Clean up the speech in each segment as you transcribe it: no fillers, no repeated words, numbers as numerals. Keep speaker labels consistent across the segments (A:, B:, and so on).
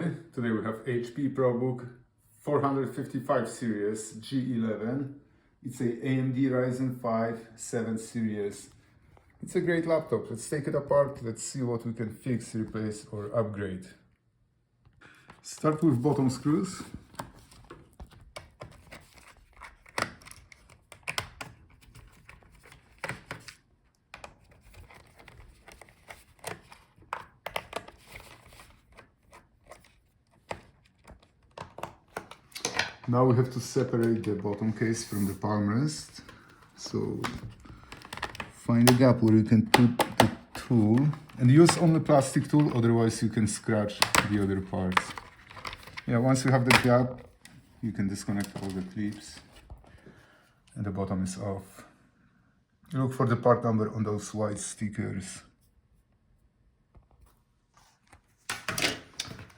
A: everybody. Today we have HP ProBook 455 series G11. It's a AMD Ryzen 5 7 series. It's a great laptop. Let's take it apart. Let's see what we can fix, replace or upgrade. Start with bottom screws. Now we have to separate the bottom case from the palmrest. So find a gap where you can put the tool and use only plastic tool, otherwise you can scratch the other parts. Yeah, once you have the gap, you can disconnect all the clips and the bottom is off. Look for the part number on those white stickers.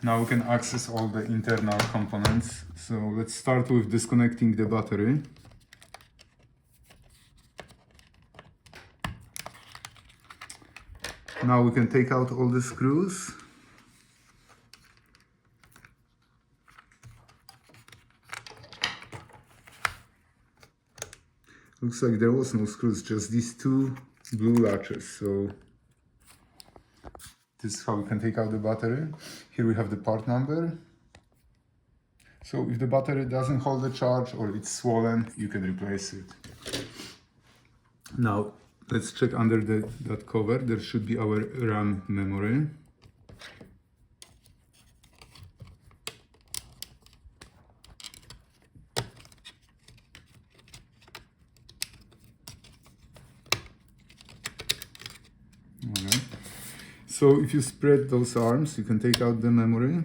A: Now we can access all the internal components. So let's start with disconnecting the battery. Now we can take out all the screws. Looks like there was no screws, just these two blue latches. So this is how we can take out the battery. Here we have the part number. So if the battery doesn't hold the charge or it's swollen, you can replace it. Now let's check under that cover. There should be our RAM memory. Okay. So if you spread those arms, you can take out the memory.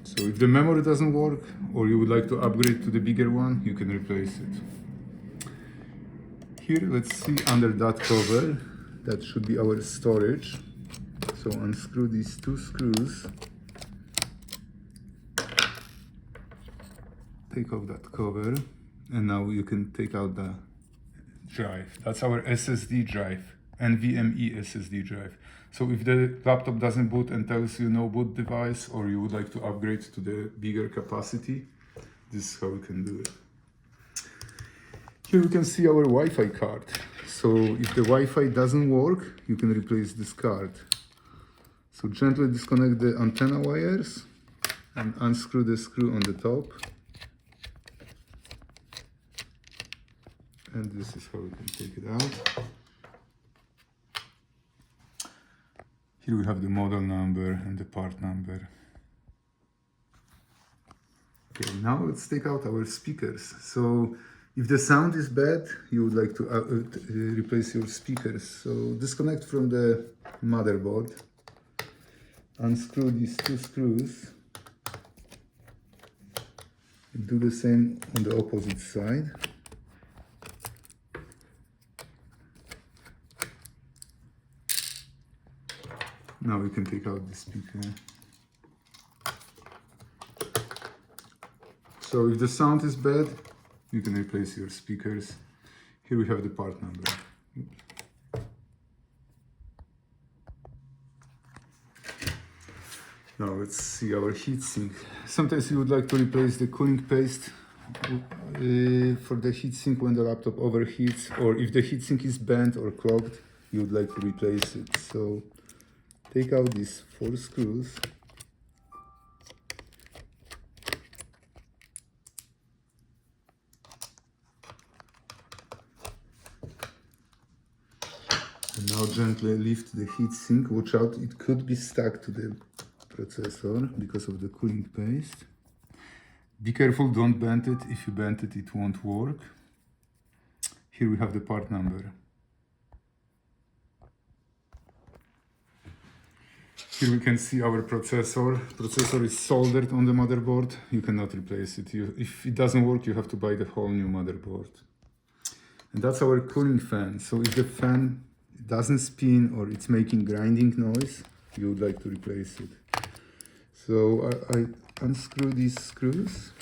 A: So if the memory doesn't work or you would like to upgrade to the bigger one, you can replace it. Here, let's see under that cover, that should be our storage. So unscrew these two screws. Take off that cover and now you can take out the drive. That's our SSD drive, NVMe SSD drive. So if the laptop doesn't boot and tells you no boot device, or you would like to upgrade to the bigger capacity, this is how we can do it. Here we can see our Wi-Fi card. So if the Wi-Fi doesn't work, you can replace this card. So gently disconnect the antenna wires and unscrew the screw on the top. And this is how we can take it out. Here we have the model number and the part number. Okay, now let's take out our speakers. So if the sound is bad, you would like to replace your speakers. So disconnect from the motherboard. Unscrew these two screws. Do the same on the opposite side. Now we can take out the speaker. So if the sound is bad, you can replace your speakers. Here we have the part number. Now let's see our heatsink. Sometimes you would like to replace the cooling paste for the heatsink when the laptop overheats, or if the heatsink is bent or clogged, you would like to replace it. So take out these 4 screws. And now gently lift the heatsink. Watch out, it could be stuck to the processor because of the cooling paste. Be careful, don't bend it. If you bend it, it won't work. Here we have the part number. Here we can see our processor. Processor is soldered on the motherboard. You cannot replace it. If it doesn't work, you have to buy the whole new motherboard. And that's our cooling fan. So if the fan doesn't spin or it's making grinding noise, you would like to replace it. So I unscrew these screws.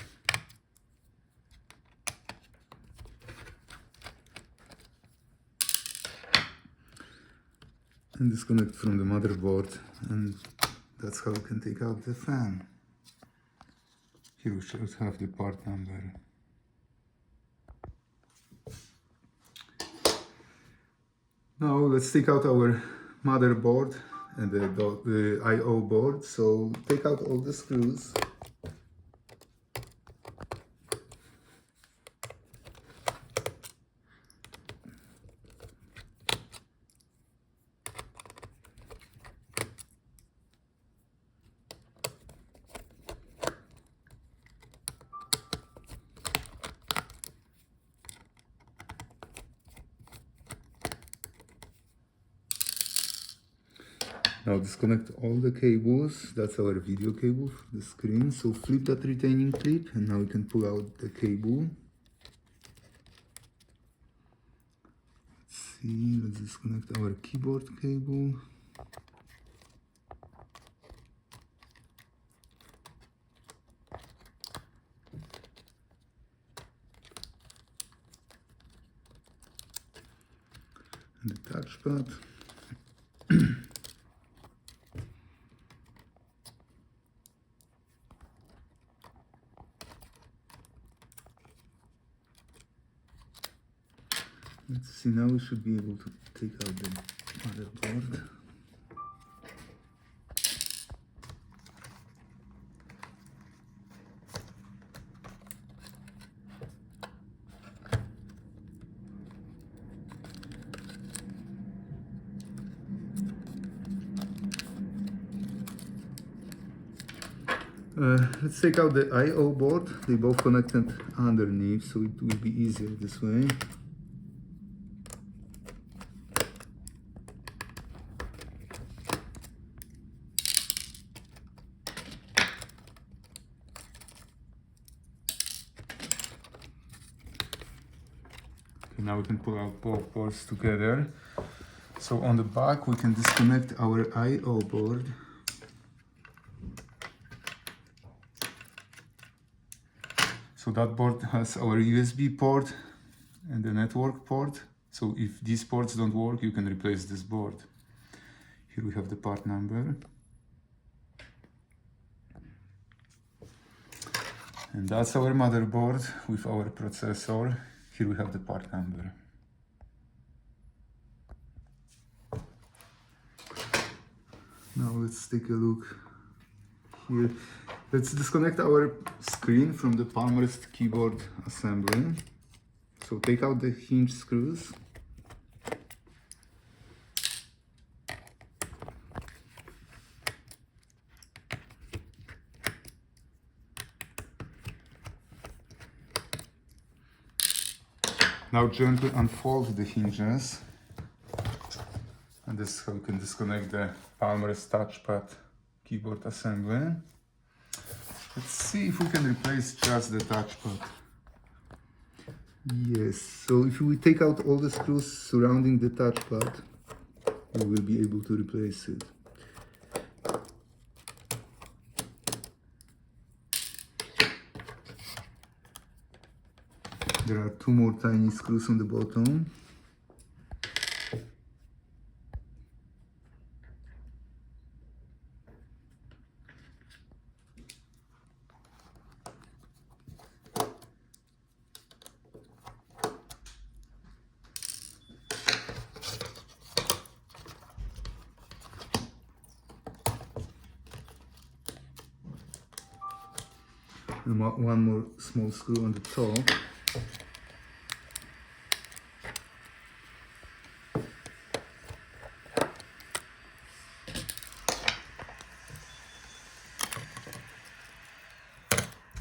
A: and disconnect from the motherboard, and that's how we can take out the fan. Here we should have the part number. Now let's take out our motherboard and the I/O board. So take out all the screws. Now disconnect all the cables. That's our video cable, the screen. So flip that retaining clip, and now we can pull out the cable. Let's see, let's disconnect our keyboard cable. And the touchpad. Let's see, now we should be able to take out the motherboard. Let's take out the I/O board. They both connected underneath, so it will be easier this way. Now we can pull out both boards together. So on the back we can disconnect our I/O board. So that board has our USB port and the network port. So if these ports don't work, you can replace this board. Here we have the part number. And that's our motherboard with our processor. Here we have the part number. Now let's take a look here. Let's disconnect our screen from the Palmrest keyboard assembly. So take out the hinge screws. Now gently unfold the hinges, and this is how we can disconnect the Palmrest touchpad keyboard assembly. Let's see if we can replace just the touchpad. Yes, so if we take out all the screws surrounding the touchpad, we will be able to replace it. There are two more tiny screws on the bottom. And one more small screw on the top.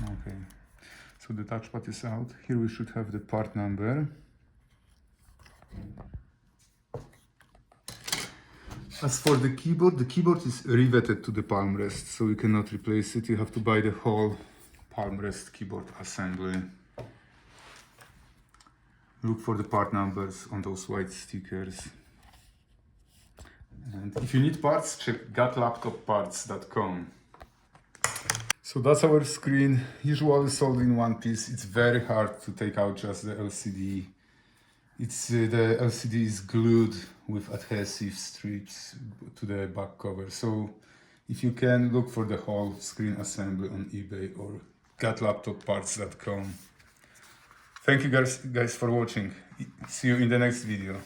A: Okay, so the touchpad is out. Here we should have the part number. As for the keyboard is riveted to the Palmrest, so you cannot replace it. You have to buy the whole Palmrest keyboard assembly. Look for the part numbers on those white stickers. And if you need parts, check gotlaptopparts.com. So that's our screen, usually sold in one piece. It's very hard to take out just the LCD It's the LCD is glued with adhesive strips to the back cover. So if you can, look for the whole screen assembly on eBay or getlaptopparts.com. Thank you guys for watching. See you in the next video.